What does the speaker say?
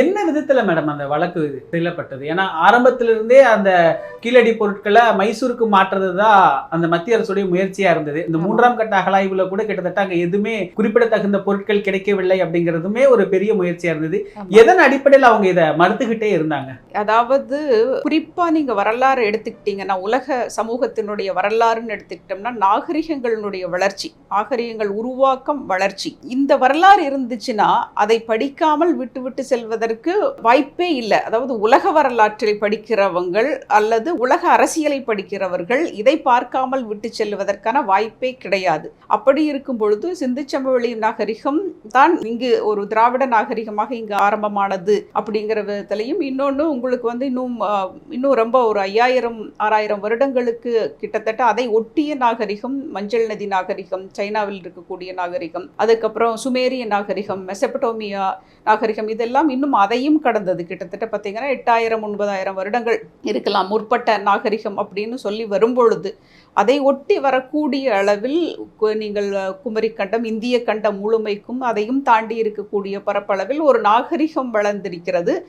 என்ன விதத்துல மேடம் அந்த வழக்கு செல்லப்பட்டது? ஏன்னா ஆரம்பத்திலிருந்தே அந்த கீழடி பொருட்களை மைசூருக்கு மாற்றுறதுதான் அந்த மத்திய அரசுடைய முயற்சியா இருந்தது. இந்த 3ஆம் கட்ட அகழாய்வுல கூட கிட்டத்தட்ட அங்க எதுவுமே குறிப்பிடத்தகுந்த பொருட்கள் கிடைக்கவில்லை அப்படிங்கிறதுமே ஒரு பெரிய முயற்சியா இருந்தது. எதன் அடிப்படையில் அவங்க இதை மறுத்துக்கிட்டே இருந்தாங்க? அதாவது குறிப்பா நீங்க வரலாறு எடுத்துக்கிட்டீங்கன்னா, உலக சமூகத்தினுடைய வரலாறுன்னு எடுத்துக்கிட்டோம்னா, நாகரிகங்களுடைய வளர்ச்சி, நாகரிகங்கள் உருவாக்கம், வளர்ச்சி, இந்த வரலாறு இருந்துச்சுன்னா அதை படிக்காமல் விட்டு விட்டு செல்வதற்கு வாய்ப்பே இல்லை. அதாவது உலக வரலாற்றை படிக்கிறவங்கள் அல்லது உலக அரசியலை படிக்கிறவர்கள் இதை பார்க்காமல் விட்டு செல்வதற்கான வாய்ப்பே கிடையாது. அப்படி இருக்கும் பொழுது சிந்துச்சமவெளி நாகரிகம் தான் இங்கு ஒரு திராவிட நாகரிகமாக இங்கு ஆரம்பமானது அப்படிங்கிற விதத்திலையும், இன்னொன்று உங்களுக்கு வந்து இன்னும் ரொம்ப ஒரு 5000-6000 வருடங்களுக்கு கிட்டத்தட்ட அதை ஒட்டிய நாகரிகம், மஞ்சள் நதி நாகரிகம், சைனாவில் இருக்கக்கூடிய நாகரிகம், அதுக்கப்புறம் சுமேரிய நாகரிகம், மெசபடோமியா நாகரிகம், இதெல்லாம் இன்னும் அதையும் கடந்தது. கிட்டத்தட்ட பார்த்தீங்கன்னா 8000-9000 வருடங்கள் இருக்கலாம் முற்பட்ட நாகரிகம் அப்படின்னு சொல்லி வரும்பொழுது அதை ஒட்டி வரக்கூடிய அளவில் நீங்கள் குமரி கண்டம், இந்திய கண்டம் முழுமைக்கும் அதையும் தாண்டி இருக்கக்கூடிய பரப்பளவில் ஒரு நாகரிகம் வளர்ந்திருக்கிறது.